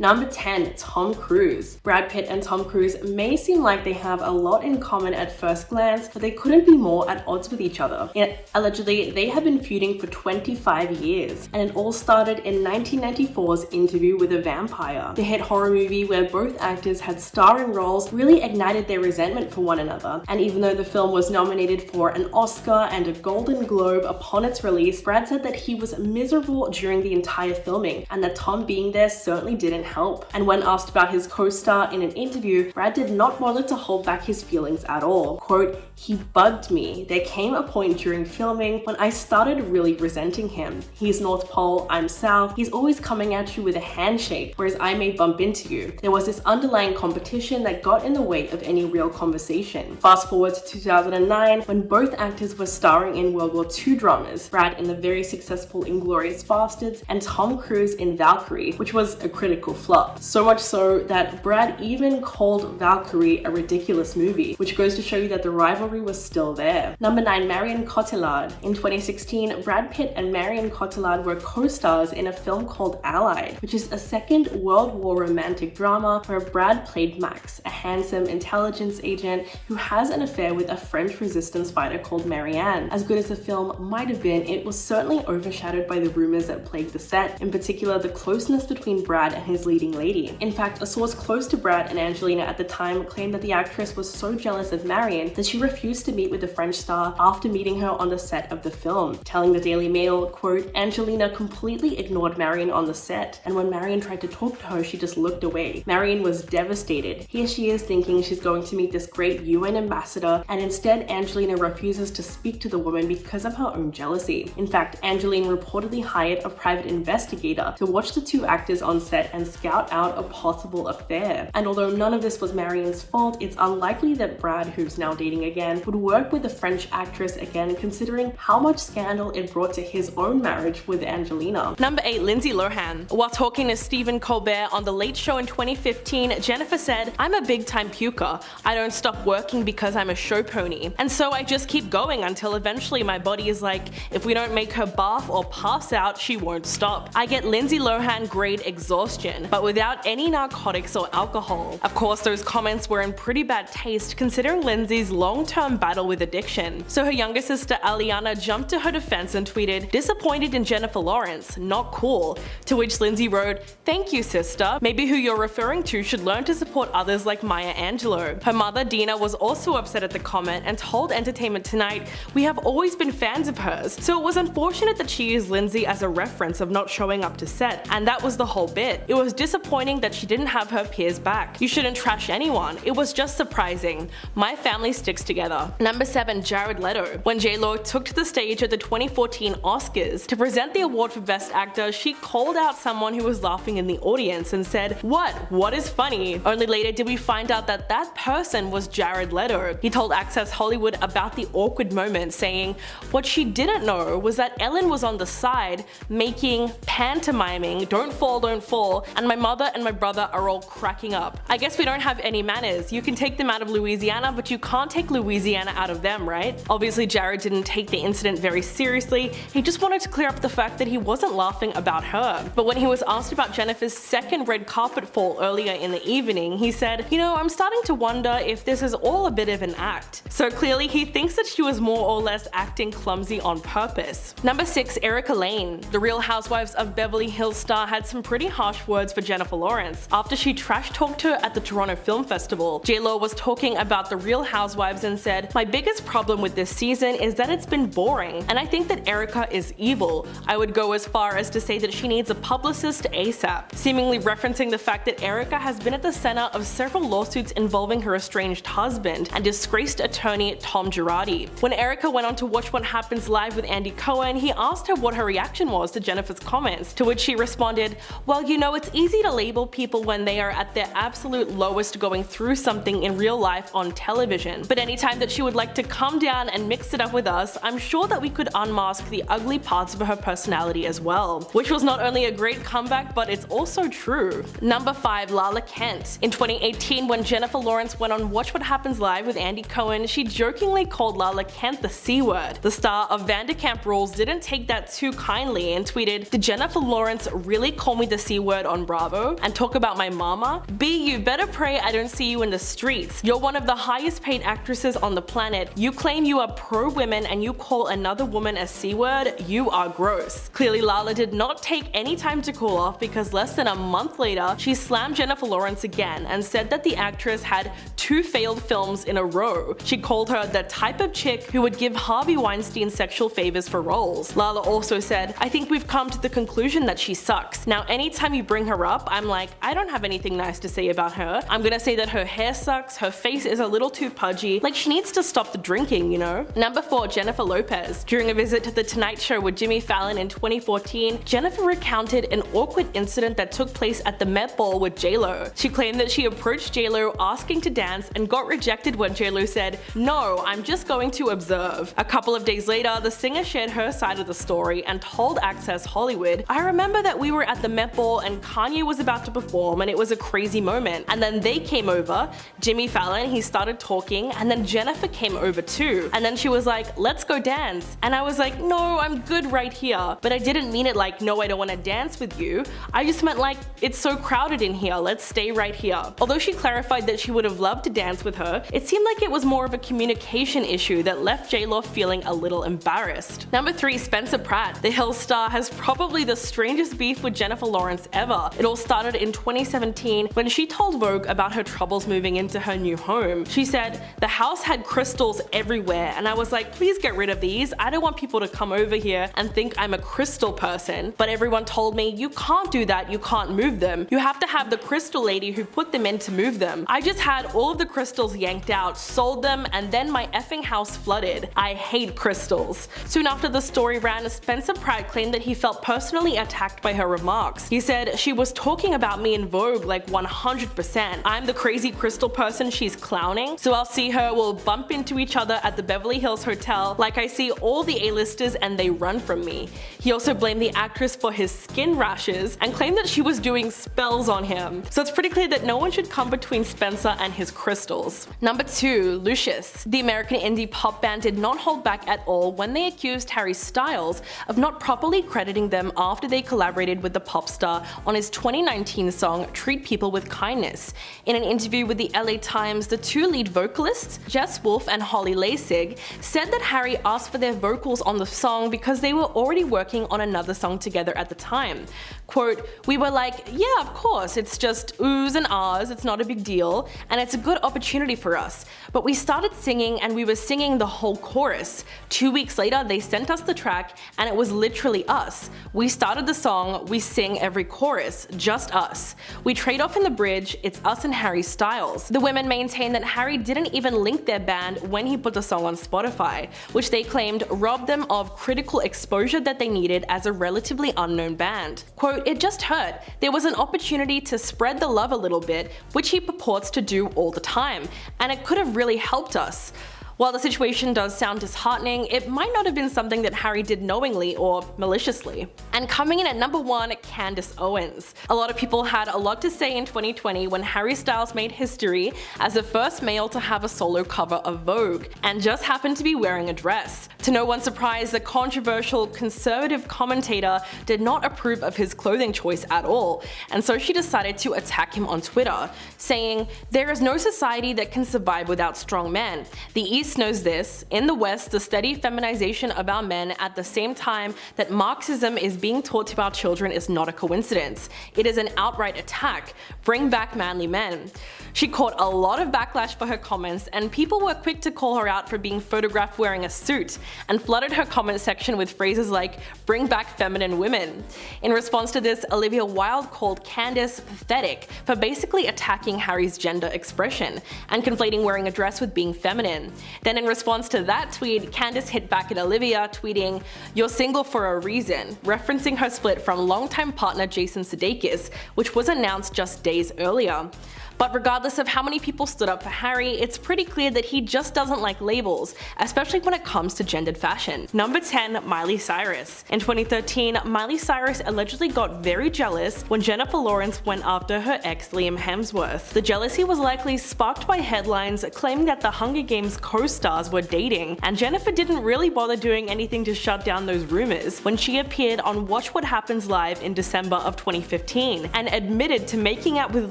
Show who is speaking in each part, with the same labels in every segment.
Speaker 1: Number 10, Tom Cruise. Brad Pitt and Tom Cruise may seem like they have a lot in common at first glance, but they couldn't be more at odds with each other. Yet, allegedly, they have been feuding for 25 years, and it all started in 1994's Interview with a Vampire. The hit horror movie where both actors had starring roles really ignited their resentment for one another, and even though the film was nominated for an Oscar and a Golden Globe upon its release, Brad said that he was miserable during the entire filming, and that Tom being there certainly didn't help. And when asked about his co-star in an interview, Brad did not bother to hold back his feelings at all. Quote, "He bugged me. There came a point during filming when I started really resenting him. He's North Pole, I'm South. He's always coming at you with a handshake, whereas I may bump into you. There was this underlying competition that got in the way of any real conversation." Fast forward to 2009, when both actors were starring in World War II dramas, Brad in the very successful Inglourious Basterds and Tom Cruise in Valkyrie, which was a critical flop. So much so that Brad even called Valkyrie a ridiculous movie, which goes to show you that the rivalry was still there. Number 9, Marion Cotillard. In 2016, Brad Pitt and Marion Cotillard were co-stars in a film called Allied, which is a second World War romantic drama where Brad played Max, a handsome intelligence agent who has an affair with a French resistance fighter called Marianne. As good as the film might have been, it was certainly overshadowed by the rumors that plagued the set, in particular the closeness between Brad and his leading lady. In fact, a source close to Brad and Angelina at the time claimed that the actress was so jealous of Marion that she refused to meet with the French star after meeting her on the set of the film, telling the Daily Mail, quote, "Angelina completely ignored Marion on the set, and when Marion tried to talk to her, she just looked away. Marion was devastated. Here she is thinking she's going to meet this great UN ambassador, and instead Angelina refuses to speak to the woman because of her own jealousy." In fact, Angelina reportedly hired a private investigator to watch the two actors on set and scout out a possible affair. And although none of this was Marion's fault, it's unlikely that Brad, who's now dating again, would work with the French actress again, considering how much scandal it brought to his own marriage with Angelina. Number 8, Lindsay Lohan. While talking to Stephen Colbert on The Late Show in 2015, Jennifer said, "I'm a big-time puker. I don't stop working because I'm a show pony. And so I just keep going until eventually my body is like, if we don't make her barf or pass out, she won't stop. I get Lindsay Lohan grade exhaustion, but without any narcotics or alcohol." Of course, those comments were in pretty bad taste considering Lindsay's long-term battle with addiction. So her younger sister Aliana jumped to her defense and tweeted, "Disappointed in Jennifer Lawrence, not cool." To which Lindsay wrote, "Thank you, sister. Maybe who you're referring to should learn to support others like Maya Angelou." Her mother Dina was also upset at the comment and told Entertainment Tonight, "We have always been fans of hers, so it was unfortunate that she used Lindsay as a reference of not showing up to set, and that was the whole bit. It was disappointing that she didn't have her peers back. You shouldn't trash anyone. It was just surprising. My family sticks together." Number 7, Jared Leto. When J-Lo took to the stage at the 2014 Oscars to present the award for Best Actor, she called out someone who was laughing in the audience and said, What is funny?" Only later did we find out that that person was Jared Leto. He told Access Hollywood about the awkward moment, saying, "What she didn't know was that Ellen was on the side making pantomiming 'Don't fall,' and my mother and my brother are all cracking up. I guess we don't have any manners. You can take them out of Louisiana, but you can't take Louisiana out of them, right?" Obviously, Jared didn't take the incident very seriously. He just wanted to clear up the fact that he wasn't laughing about her. But when he was asked about Jennifer's second red carpet fall earlier in the evening, he said, "I'm starting to wonder if this is all a bit of an act." So clearly he thinks that she was more or less acting clumsy on purpose. Number 6, Erica Lane. The Real Housewives of Beverly Hills star had some pretty harsh words for Jennifer Lawrence after she trash-talked her at the Toronto Film Festival. J-Lo was talking about the Real Housewives and said, "My biggest problem with this season is that it's been boring, and I think that Erica is evil. I would go as far as to say that she needs a publicist ASAP," seemingly referencing the fact that Erica has been at the center of several lawsuits involving her estranged husband and disgraced attorney Tom Girardi. When Erica went on to Watch What Happens Live with Andy Cohen, he asked her what her reaction was to Jennifer's comments, to which she responded, "Well, it's easy to label people when they are at their absolute lowest going through something in real life on television. But anytime that she would like to come down and mix it up with us, I'm sure that we could unmask the ugly parts of her personality as well." Which was not only a great comeback, but it's also true. Number 5, Lala Kent. In 2018, when Jennifer Lawrence went on Watch What Happens Live with Andy Cohen, she jokingly called Lala Kent the C word. The star of Vanderkamp Rules didn't take that too kindly and tweeted, "Did Jennifer Lawrence really call me the C word on on Bravo and talk about my mama? B, you better pray I don't see you in the streets. You're one of the highest paid actresses on the planet. You claim you are pro-women and you call another woman a C-word? You are gross. Clearly Lala did not take any time to cool off, because less than a month later, she slammed Jennifer Lawrence again and said that the actress had 2 failed films in a row. She called her the type of chick who would give Harvey Weinstein sexual favors for roles. Lala also said, I think we've come to the conclusion that she sucks. Now anytime you bring her up, I'm like, I don't have anything nice to say about her. I'm gonna say that her hair sucks, her face is a little too pudgy, like she needs to stop the drinking, you know? Number 4, Jennifer Lopez. During a visit to The Tonight Show with Jimmy Fallon in 2014, Jennifer recounted an awkward incident that took place at the Met Ball with J-Lo. She claimed that she approached J-Lo asking to dance and got rejected when J-Lo said, no, I'm just going to observe. A couple of days later, the singer shared her side of the story and told Access Hollywood, I remember that we were at the Met Ball and Kanye was about to perform and it was a crazy moment. And then they came over, Jimmy Fallon, he started talking, and then Jennifer came over too. And then she was like, let's go dance. And I was like, no, I'm good right here. But I didn't mean it like, no, I don't want to dance with you. I just meant like, it's so crowded in here, let's stay right here. Although she clarified that she would have loved to dance with her, it seemed like it was more of a communication issue that left J-Lo feeling a little embarrassed. Number 3, Spencer Pratt. The Hills star has probably the strangest beef with Jennifer Lawrence ever. It all started in 2017 when she told Vogue about her troubles moving into her new home. She said, the house had crystals everywhere and I was like, please get rid of these. I don't want people to come over here and think I'm a crystal person. But everyone told me, you can't do that, you can't move them. You have to have the crystal lady who put them in to move them. I just had all of the crystals yanked out, sold them, and then my effing house flooded. I hate crystals. Soon after the story ran, Spencer Pratt claimed that he felt personally attacked by her remarks. He said, she was talking about me in Vogue like 100%. I'm the crazy crystal person she's clowning, so I'll see her, we'll bump into each other at the Beverly Hills Hotel like I see all the A-listers and they run from me. He also blamed the actress for his skin rashes and claimed that she was doing spells on him. So it's pretty clear that no one should come between Spencer and his crystals. Number 2, Lucius. The American indie pop band did not hold back at all when they accused Harry Styles of not properly crediting them after they collaborated with the pop star on his 2019 song Treat People with Kindness. In an interview with the LA Times, the 2 lead vocalists, Jess Wolfe and Holly Lasig, said that Harry asked for their vocals on the song because they were already working on another song together at the time. Quote, we were like, yeah, of course, it's just oohs and ahs, it's not a big deal, and it's a good opportunity for us. But we started singing and we were singing the whole chorus. 2 weeks later, they sent us the track and it was literally us. We started the song, we sing every chorus, just us. We trade off in the bridge, it's us and Harry Styles. The women maintain that Harry didn't even link their band when he put the song on Spotify, which they claimed robbed them of critical exposure that they needed as a relatively unknown band. Quote, it just hurt. There was an opportunity to spread the love a little bit, which he purports to do all the time, and it could have really helped us. While the situation does sound disheartening, it might not have been something that Harry did knowingly or maliciously. And coming in at number 1, Candance Owens. A lot of people had a lot to say in 2020 when Harry Styles made history as the first male to have a solo cover of Vogue, and just happened to be wearing a dress. To no one's surprise, the controversial conservative commentator did not approve of his clothing choice at all, and so she decided to attack him on Twitter, saying, there is no society that can survive without strong men. The East knows this. In the West, the steady feminization of our men at the same time that Marxism is being taught to our children is not a coincidence. It is an outright attack. Bring back manly men. She caught a lot of backlash for her comments, and people were quick to call her out for being photographed wearing a suit, and flooded her comment section with phrases like, bring back feminine women. In response to this, Olivia Wilde called Candace pathetic for basically attacking Harry's gender expression, and conflating wearing a dress with being feminine. Then in response to that tweet, Candace hit back at Olivia, tweeting, you're single for a reason, referencing her split from longtime partner Jason Sudeikis, which was announced just days earlier. But regardless of how many people stood up for Harry, it's pretty clear that he just doesn't like labels, especially when it comes to gendered fashion. Number 10. Miley Cyrus. In 2013, Miley Cyrus allegedly got very jealous when Jennifer Lawrence went after her ex Liam Hemsworth. The jealousy was likely sparked by headlines claiming that the Hunger Games co-stars were dating, and Jennifer didn't really bother doing anything to shut down those rumors when she appeared on Watch What Happens Live in December of 2015 and admitted to making out with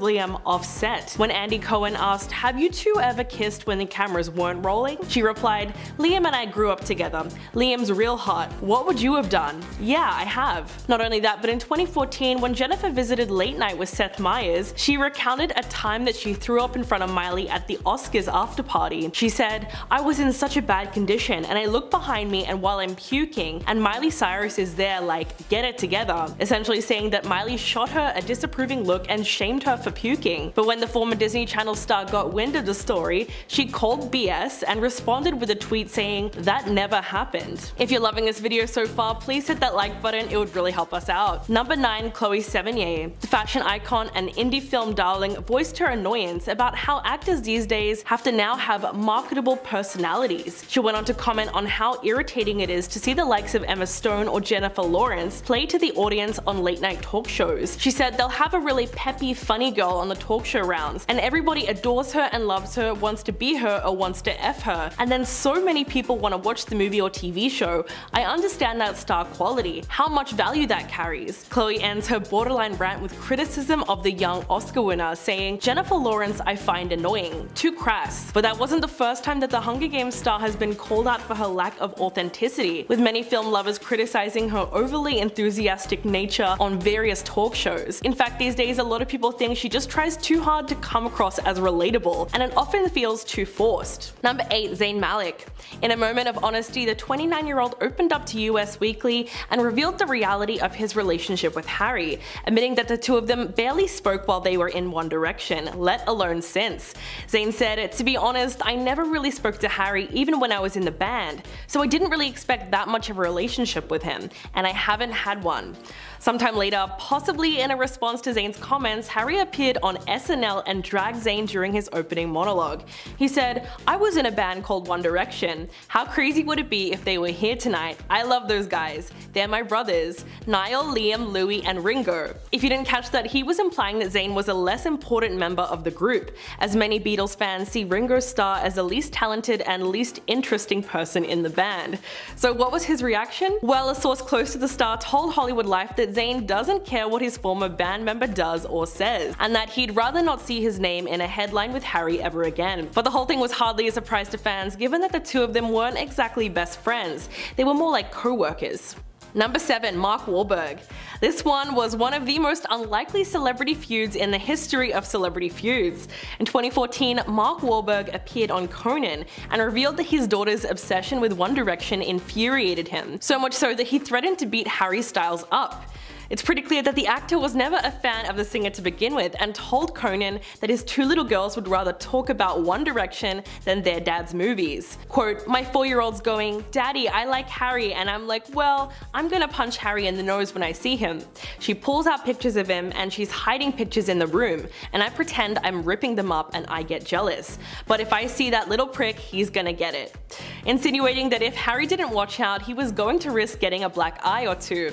Speaker 1: Liam off set. When Andy Cohen asked, "Have you two ever kissed when the cameras weren't rolling?" she replied, "Liam and I grew up together. Liam's real hot. What would you have done?" "Yeah, I have." Not only that, but in 2014, when Jennifer visited Late Night with Seth Meyers, she recounted a time that she threw up in front of Miley at the Oscars after party. She said, "I was in such a bad condition and I look behind me and while I'm puking and Miley Cyrus is there like, get it together," essentially saying that Miley shot her a disapproving look and shamed her for puking. But when the former Disney Channel star got wind of the story, she called BS and responded with a tweet saying, "That never happened." If you're loving this video so far, please hit that like button, it would really help us out. Number 9. Chloe Sevigny. The fashion icon and indie film darling voiced her annoyance about how actors these days have to now have marketable personalities. She went on to comment on how irritating it is to see the likes of Emma Stone or Jennifer Lawrence play to the audience on late night talk shows. She said they'll have a really peppy, funny girl on the talk show rounds, and everybody adores her and loves her, wants to be her or wants to F her, and then so many people want to watch the movie or TV show. I understand that star quality, how much value that carries. Chloe ends her borderline rant with criticism of the young Oscar winner, saying, "Jennifer Lawrence I find annoying, too crass." But that wasn't the first time that the Hunger Games star has been called out for her lack of authenticity, with many film lovers criticizing her overly enthusiastic nature on various talk shows. In fact, these days a lot of people think she just tries too hard to come across as relatable, and it often feels too forced. Number 8. Zayn Malik. In a moment of honesty, the 29-year-old opened up to US Weekly and revealed the reality of his relationship with Harry, admitting that the two of them barely spoke while they were in One Direction, let alone since. Zayn said, "To be honest, I never really spoke to Harry even when I was in the band, so I didn't really expect that much of a relationship with him, and I haven't had one." Sometime later, possibly in a response to Zayn's comments, Harry appeared on SNL and dragged Zayn during his opening monologue. He said, "I was in a band called One Direction. How crazy would it be if they were here tonight? I love those guys. They're my brothers. Niall, Liam, Louis, and Ringo." If you didn't catch that, he was implying that Zayn was a less important member of the group, as many Beatles fans see Ringo Starr as the least talented and least interesting person in the band. So what was his reaction? Well, a source close to the star told Hollywood Life that Zayn doesn't care what his former band member does or says, and that he'd rather not see his name in a headline with Harry ever again. But the whole thing was hardly a surprise to fans, given that the two of them weren't exactly best friends. They were more like co-workers. Number 7. Mark Walberg. This one was one of the most unlikely celebrity feuds in the history of celebrity feuds. In 2014, Mark Walberg appeared on Conan and revealed that his daughter's obsession with One Direction infuriated him, so much so that he threatened to beat Harry Styles up. It's pretty clear that the actor was never a fan of the singer to begin with and told Conan that his two little girls would rather talk about One Direction than their dad's movies. Quote, "My 4-year-old's going, 'Daddy, I like Harry,' and I'm like, well, I'm gonna punch Harry in the nose when I see him." She pulls out pictures of him and she's hiding pictures in the room, and I pretend I'm ripping them up and I get jealous. But if I see that little prick, he's gonna get it. Insinuating that if Harry didn't watch out, he was going to risk getting a black eye or two.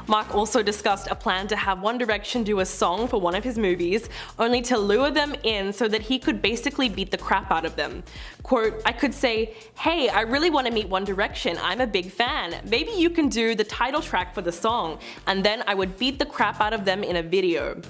Speaker 1: Mark also discussed a plan to have One Direction do a song for one of his movies, only to lure them in so that he could basically beat the crap out of them. Quote, "I could say, 'Hey, I really want to meet One Direction, I'm a big fan, maybe you can do the title track for the song,' and then I would beat the crap out of them in a video."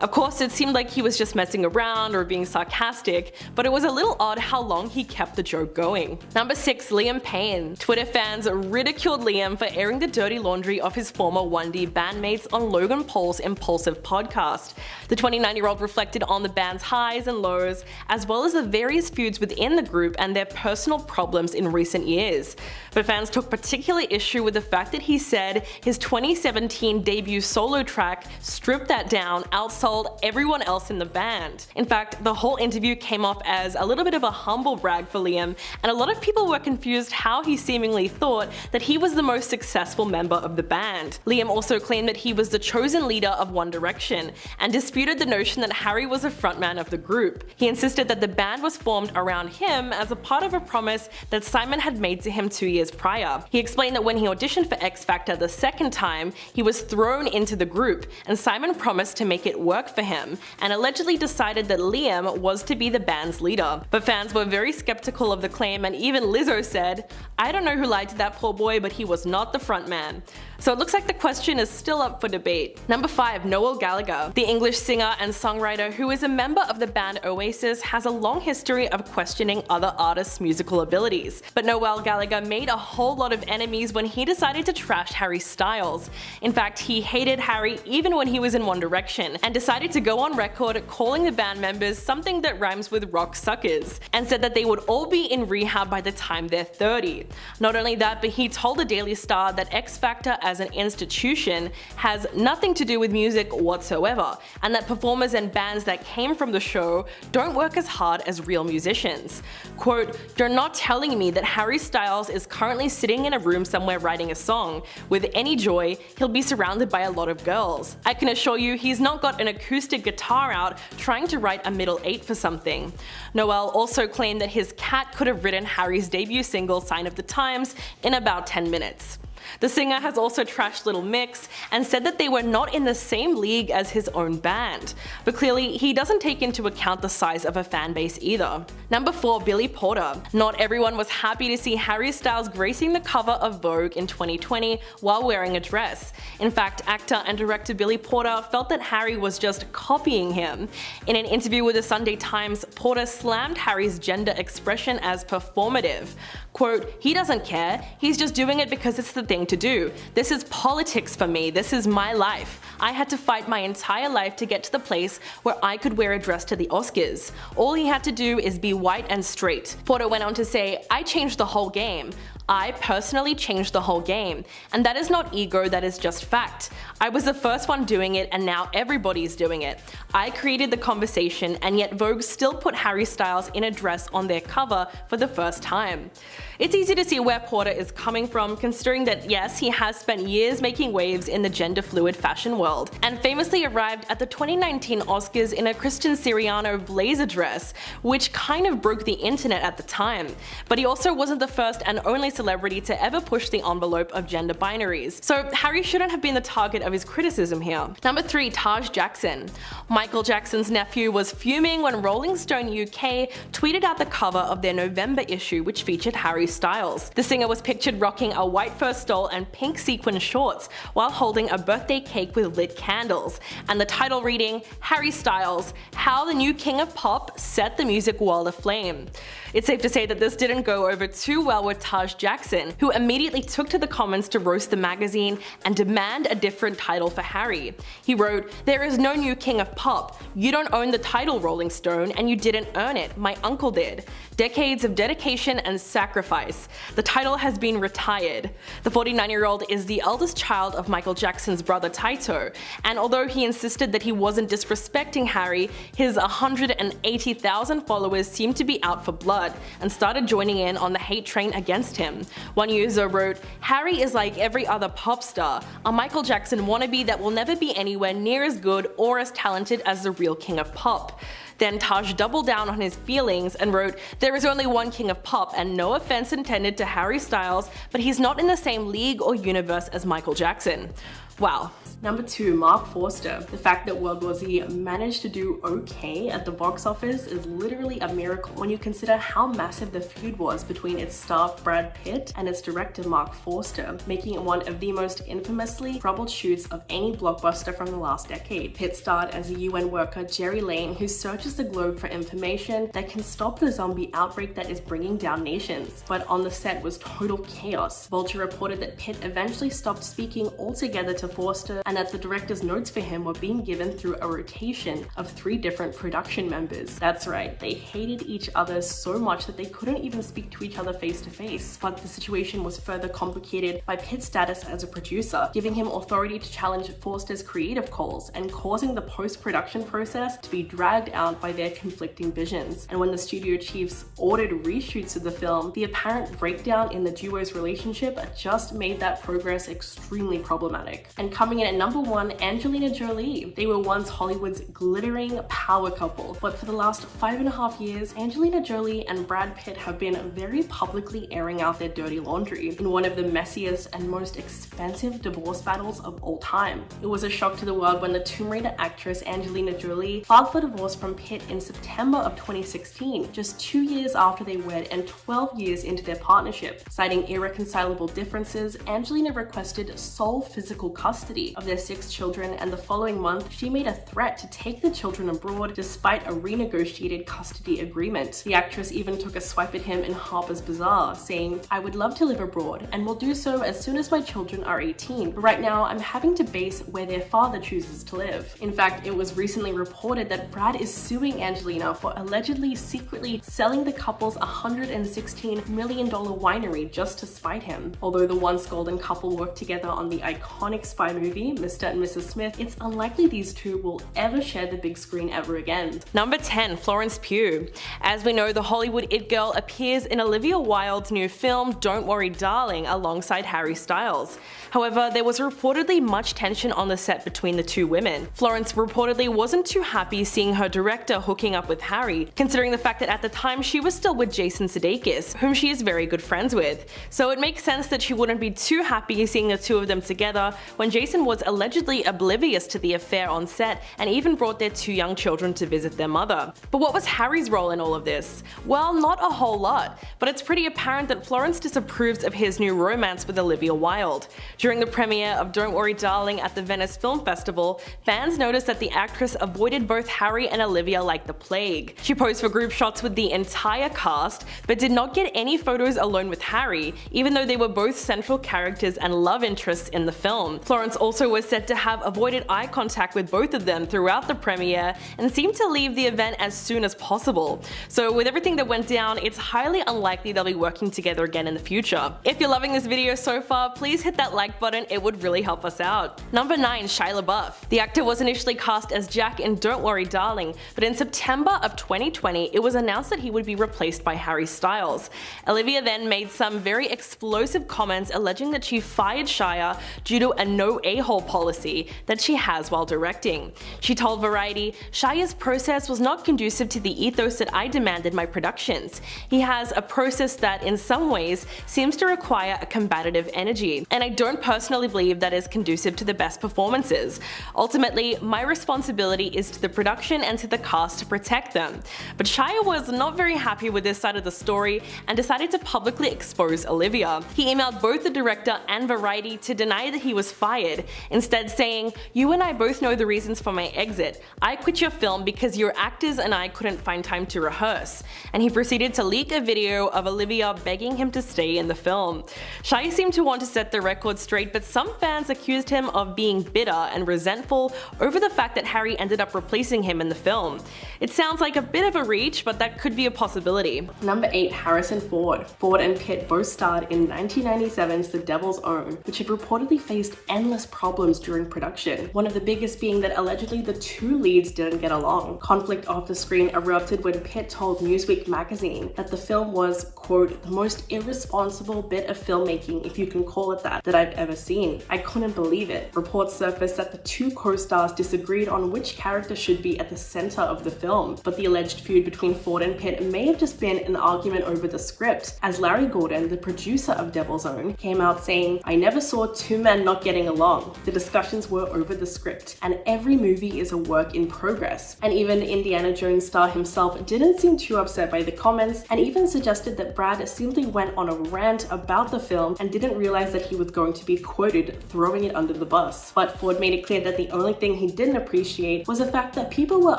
Speaker 1: Of course, it seemed like he was just messing around or being sarcastic, but it was a little odd how long he kept the joke going. Number 6. Liam Payne. Twitter fans ridiculed Liam for airing the dirty laundry of his former 1D bandmates on Logan Paul's Impulsive podcast. The 29-year-old reflected on the band's highs and lows, as well as the various feuds within the group and their personal problems in recent years. But fans took particular issue with the fact that he said his 2017 debut solo track, Strip That Down, outsold told everyone else in the band. In fact, the whole interview came off as a little bit of a humble brag for Liam, and a lot of people were confused how he seemingly thought that he was the most successful member of the band. Liam also claimed that he was the chosen leader of One Direction, and disputed the notion that Harry was a frontman of the group. He insisted that the band was formed around him as a part of a promise that Simon had made to him 2 years prior. He explained that when he auditioned for X Factor the second time, he was thrown into the group, and Simon promised to make it work for him, and allegedly decided that Liam was to be the band's leader. But fans were very skeptical of the claim, and even Lizzo said, "I don't know who lied to that poor boy, but he was not the frontman." So it looks like the question is still up for debate. Number 5. Noel Gallagher. The English singer and songwriter who is a member of the band Oasis has a long history of questioning other artists' musical abilities. But Noel Gallagher made a whole lot of enemies when he decided to trash Harry Styles. In fact, he hated Harry even when he was in One Direction, and decided to go on record calling the band members something that rhymes with rock suckers, and said that they would all be in rehab by the time they're 30. Not only that, but he told the Daily Star that X Factor as an institution has nothing to do with music whatsoever, and that performers and bands that came from the show don't work as hard as real musicians. Quote, "You're not telling me that Harry Styles is currently sitting in a room somewhere writing a song. With any joy, he'll be surrounded by a lot of girls. I can assure you he's not got an acoustic guitar out trying to write a middle 8 for something." Noel also claimed that his cat could have written Harry's debut single Sign of the Times in about 10 minutes. The singer has also trashed Little Mix and said that they were not in the same league as his own band, but clearly he doesn't take into account the size of a fan base either. Number 4. Billy Porter. Not everyone was happy to see Harry Styles gracing the cover of Vogue in 2020 while wearing a dress. In fact, actor and director Billy Porter felt that Harry was just copying him. In an interview with the Sunday Times, Porter slammed Harry's gender expression as performative. Quote, "He doesn't care, he's just doing it because it's the thing to do. This is politics for me, this is my life. I had to fight my entire life to get to the place where I could wear a dress to the Oscars. All he had to do is be white and straight." Porter went on to say, "I changed the whole game. I personally changed the whole game. And that is not ego, that is just fact. I was the first one doing it and now everybody's doing it. I created the conversation, and yet Vogue still put Harry Styles in a dress on their cover for the first time." It's easy to see where Porter is coming from, considering that yes, he has spent years making waves in the gender-fluid fashion world, and famously arrived at the 2019 Oscars in a Christian Siriano blazer dress, which kind of broke the internet at the time. But he also wasn't the first and only celebrity to ever push the envelope of gender binaries, so Harry shouldn't have been the target of his criticism here. Number 3. Taj Jackson. Michael Jackson's nephew was fuming when Rolling Stone UK tweeted out the cover of their November issue, which featured Harry Styles. The singer was pictured rocking a white fur stole and pink sequin shorts while holding a birthday cake with lit candles, and the title reading, "Harry Styles, How the New King of Pop Set the Music World Aflame." It's safe to say that this didn't go over too well with Taj Jackson, who immediately took to the comments to roast the magazine and demand a different title for Harry. He wrote, "There is no new king of pop. You don't own the title, Rolling Stone, and you didn't earn it. My uncle did. Decades of dedication and sacrifice. The title has been retired." The 49-year-old is the eldest child of Michael Jackson's brother Taito, and although he insisted that he wasn't disrespecting Harry, his 180,000 followers seemed to be out for blood and started joining in on the hate train against him. One user wrote, "Harry is like every other pop star, a Michael Jackson wannabe that will never be anywhere near as good or as talented as the real king of pop." Then Taj doubled down on his feelings and wrote, "There is only one king of pop, and no offense intended to Harry Styles, but he's not in the same league or universe as Michael Jackson." Wow. Number 2. Mark Forster. The fact that World War Z managed to do okay at the box office is literally a miracle when you consider how massive the feud was between its star Brad Pitt and its director Mark Forster, making it one of the most infamously troubled shoots of any blockbuster from the last decade. Pitt starred as a UN worker, Jerry Lane, who searches the globe for information that can stop the zombie outbreak that is bringing down nations. But on the set was total chaos. Vulture reported that Pitt eventually stopped speaking altogether to to Forster, and that the director's notes for him were being given through a rotation of 3 different production members. That's right, they hated each other so much that they couldn't even speak to each other face to face. But the situation was further complicated by Pitt's status as a producer, giving him authority to challenge Forster's creative calls and causing the post-production process to be dragged out by their conflicting visions. And when the studio chiefs ordered reshoots of the film, the apparent breakdown in the duo's relationship just made that progress extremely problematic. And coming in at number 1, Angelina Jolie. They were once Hollywood's glittering power couple, but for the last 5.5 years, Angelina Jolie and Brad Pitt have been very publicly airing out their dirty laundry in one of the messiest and most expensive divorce battles of all time. It was a shock to the world when the Tomb Raider actress Angelina Jolie filed for divorce from Pitt in September of 2016, just 2 years after they wed and 12 years into their partnership. Citing irreconcilable differences, Angelina requested sole physical custody of their 6 children, and the following month, she made a threat to take the children abroad despite a renegotiated custody agreement. The actress even took a swipe at him in Harper's Bazaar, saying, "I would love to live abroad and will do so as soon as my children are 18, but right now I'm having to base where their father chooses to live." In fact, it was recently reported that Brad is suing Angelina for allegedly secretly selling the couple's $116 million winery just to spite him. Although the once golden couple worked together on the iconic spy movie, Mr. and Mrs. Smith, it's unlikely these two will ever share the big screen ever again. Number 10, Florence Pugh. As we know, the Hollywood it girl appears in Olivia Wilde's new film Don't Worry Darling alongside Harry Styles. However, there was reportedly much tension on the set between the two women. Florence reportedly wasn't too happy seeing her director hooking up with Harry, considering the fact that at the time she was still with Jason Sudeikis, whom she is very good friends with. So it makes sense that she wouldn't be too happy seeing the two of them together when Jason was allegedly oblivious to the affair on set and even brought their 2 young children to visit their mother. But what was Harry's role in all of this? Well, not a whole lot, but it's pretty apparent that Florence disapproves of his new romance with Olivia Wilde. During the premiere of Don't Worry Darling at the Venice Film Festival, fans noticed that the actress avoided both Harry and Olivia like the plague. She posed for group shots with the entire cast, but did not get any photos alone with Harry, even though they were both central characters and love interests in the film. Florence also was said to have avoided eye contact with both of them throughout the premiere and seemed to leave the event as soon as possible. So with everything that went down, it's highly unlikely they'll be working together again in the future. If you're loving this video so far, please hit that like button, it would really help us out. Number 9, Shia LaBeouf. The actor was initially cast as Jack in Don't Worry Darling, but in September of 2020, it was announced that he would be replaced by Harry Styles. Olivia then made some very explosive comments alleging that she fired Shia due to a no a-hole policy that she has while directing. She told Variety, "Shia's process was not conducive to the ethos that I demanded my productions. He has a process that, in some ways, seems to require a combative energy, and I don't personally believe that is conducive to the best performances. Ultimately, my responsibility is to the production and to the cast to protect them." But Shia was not very happy with this side of the story and decided to publicly expose Olivia. He emailed both the director and Variety to deny that he was fired, instead saying, "You and I both know the reasons for my exit. I quit your film because your actors and I couldn't find time to rehearse." And he proceeded to leak a video of Olivia begging him to stay in the film. Shia seemed to want to set the record straight, but some fans accused him of being bitter and resentful over the fact that Harry ended up replacing him in the film. It sounds like a bit of a reach, but that could be a possibility. Number 8, Harrison Ford. Ford and Pitt both starred in 1997's The Devil's Own, which had reportedly faced endless problems during production, one of the biggest being that allegedly the two leads didn't get along. Conflict off the screen erupted when Pitt told Newsweek magazine that the film was, quote, "the most irresponsible bit of filmmaking, if you can call it that I've ever seen. I couldn't believe it." Reports surfaced that the two co-stars disagreed on which character should be at the center of the film, but the alleged feud between Ford and Pitt may have just been an argument over the script, as Larry Gordon, the producer of Devil's Own, came out saying, "I never saw two men not getting along. The discussions were over the script, and every movie is a work in progress." And even Indiana Jones star himself didn't seem too upset by the comments, and even suggested that Brad simply went on a rant about the film and didn't realize that he was going to be quoted throwing it under the bus. But Ford made it clear that the only thing he didn't appreciate was the fact that people were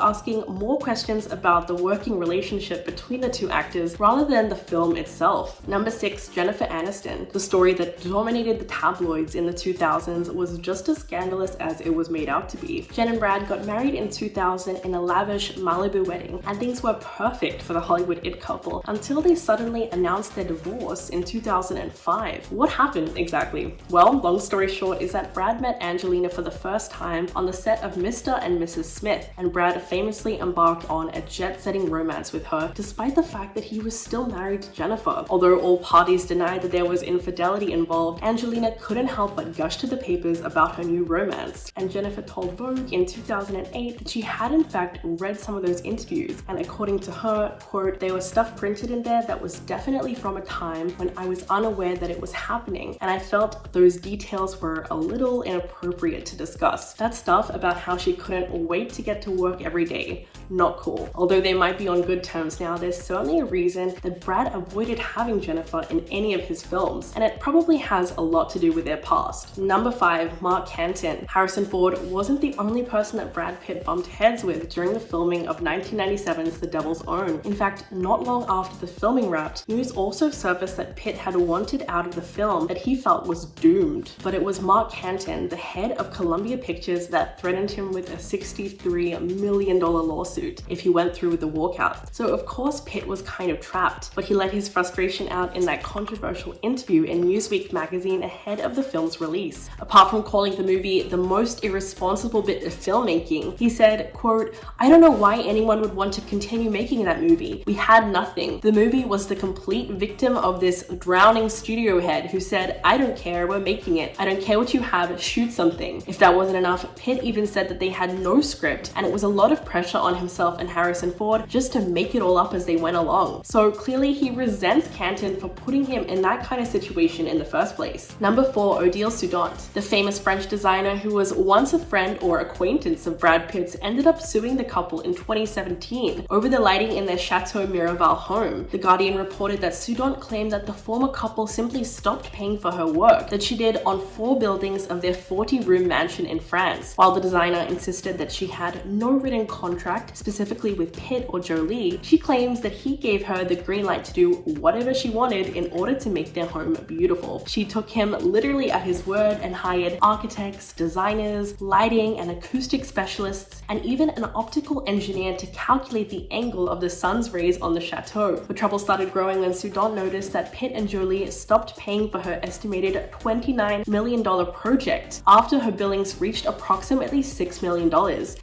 Speaker 1: asking more questions about the working relationship between the two actors rather than the film itself. Number 6, Jennifer Aniston. The story that dominated the tabloids in the 2000s 2000s was just as scandalous as it was made out to be. Jen and Brad got married in 2000 in a lavish Malibu wedding, and things were perfect for the Hollywood it couple until they suddenly announced their divorce in 2005. What happened exactly? Well, long story short is that Brad met Angelina for the first time on the set of Mr. and Mrs. Smith, and Brad famously embarked on a jet-setting romance with her, despite the fact that he was still married to Jennifer. Although all parties denied that there was infidelity involved, Angelina couldn't help but gush to the papers about her new romance, and Jennifer told Vogue in 2008 that she had in fact read some of those interviews, and according to her, quote, "There was stuff printed in there that was definitely from a time when I was unaware that it was happening, and I felt those details were a little inappropriate to discuss. That stuff about how she couldn't wait to get to work every day. Not cool." Although they might be on good terms now, there's certainly a reason that Brad avoided having Jennifer in any of his films, and it probably has a lot to do with their past. Number 5, Mark Canton. Harrison Ford wasn't the only person that Brad Pitt bumped heads with during the filming of 1997's The Devil's Own. In fact, not long after the filming wrapped, news also surfaced that Pitt had wanted out of the film that he felt was doomed. But it was Mark Canton, the head of Columbia Pictures, that threatened him with a $63 million lawsuit if he went through with the walkout. So of course Pitt was kind of trapped, but he let his frustration out in that controversial interview in Newsweek magazine ahead of the film's release. Apart from calling the movie the most irresponsible bit of filmmaking, he said, quote, "I don't know why anyone would want to continue making that movie. We had nothing. The movie was the complete victim of this drowning studio head who said, 'I don't care, we're making it. I don't care what you have, shoot something.'" If that wasn't enough, Pitt even said that they had no script, and it was a lot of pressure on himself and Harrison Ford just to make it all up as they went along. So clearly he resents Canton for putting him in that kind of situation in the first place. Number 4, Odile Soudant. The famous French designer who was once a friend or acquaintance of Brad Pitt's ended up suing the couple in 2017 over the lighting in their Chateau Miraval home. The Guardian reported that Soudant claimed that the former couple simply stopped paying for her work that she did on 4 buildings of their 40-room mansion in France, while the designer insisted that she had no written contract specifically with Pitt or Jolie. She claims that he gave her the green light to do whatever she wanted in order to make their home beautiful. She took him literally at his word and hired architects, designers, lighting and acoustic specialists, and even an optical engineer to calculate the angle of the sun's rays on the chateau. The trouble started growing when Soudant noticed that Pitt and Jolie stopped paying for her estimated $29 million project after her billings reached approximately $6 million,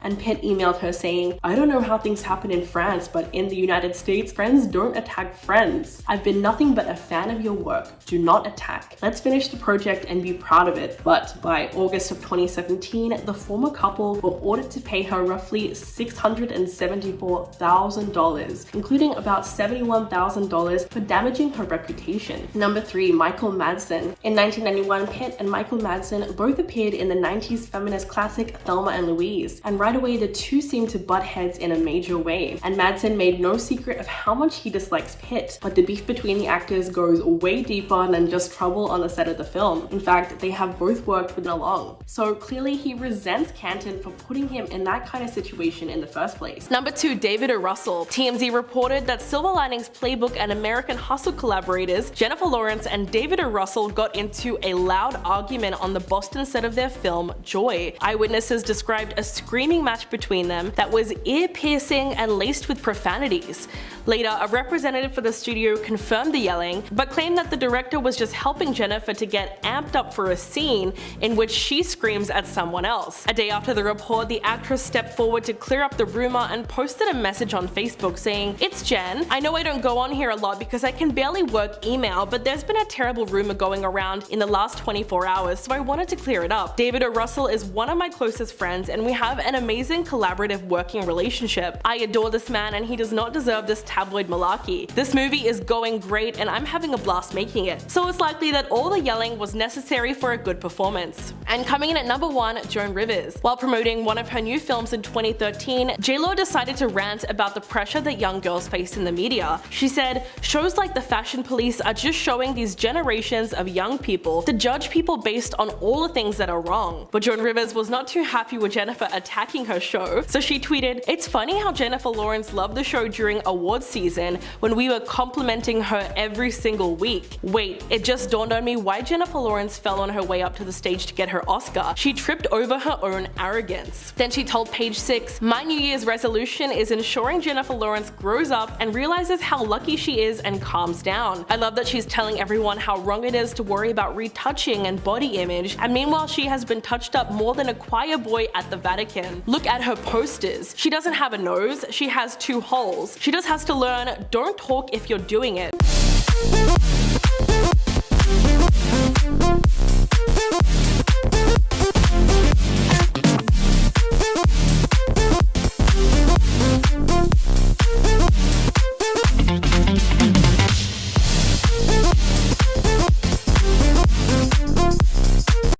Speaker 1: and Pitt emailed her saying, "I don't know how things happen in France, but in the United States, friends don't attack friends. I've been nothing but a fan of your work. Do not attack. Let's finish the project and be proud of it." But by August of 2017, the former couple were ordered to pay her roughly $674,000, including about $71,000 for damaging her reputation. Number 3, Michael Madsen. In 1991, Pitt and Michael Madsen both appeared in the 90s feminist classic Thelma and Louise, and right away the two seemed to butt heads in a major way, and Madsen made no secret of how much he dislikes Pitt, but the beef between the actors goes way deeper than just trouble on the set of the film. In fact, they have both worked with along. So clearly he resents Canton for putting him in that kind of situation in the first place. Number 2, David O. Russell. TMZ reported that Silver Linings Playbook and American Hustle collaborators Jennifer Lawrence and David O. Russell got into a loud argument on the Boston set of their film Joy. Eyewitnesses described a screaming match between them that was ear-piercing and laced with profanities. Later, a representative for the studio confirmed the yelling, but claimed that the director was just helping Jennifer to get amped up for a scene in which she screams at someone else. A day after the report, the actress stepped forward to clear up the rumor and posted a message on Facebook saying, "It's Jen. I know I don't go on here a lot because I can barely work email, but there's been a terrible rumor going around in the last 24 hours, so I wanted to clear it up. David O. Russell is one of my closest friends and we have an amazing collaborative working relationship. I adore this man and he does not deserve this tabloid malarkey. This movie is going great and I'm having a blast making it. So it's likely that all the yelling was necessary for a good performance." And coming in at number 1, Joan Rivers. While promoting one of her new films in 2013, J-Lo decided to rant about the pressure that young girls face in the media. She said, "Shows like The Fashion Police are just showing these generations of young people to judge people based on all the things that are wrong." But Joan Rivers was not too happy with Jennifer attacking her show, so she tweeted, It's funny how Jennifer Lawrence loved the show during awards season when we were complimenting her every single week. Wait, it just dawned on me why Jennifer Lawrence fell on her way up to the stage to get her Oscar. She tripped over her own arrogance. Then she told Page Six, "My New Year's resolution is ensuring Jennifer Lawrence grows up and realizes how lucky she is and calms down." I love that she's telling everyone how wrong it is to worry about retouching and body image, and meanwhile she has been touched up more than a choir boy at the Vatican. Look at her posters. She doesn't have a nose, she has 2 holes. She just has to learn, don't talk if you're doing it.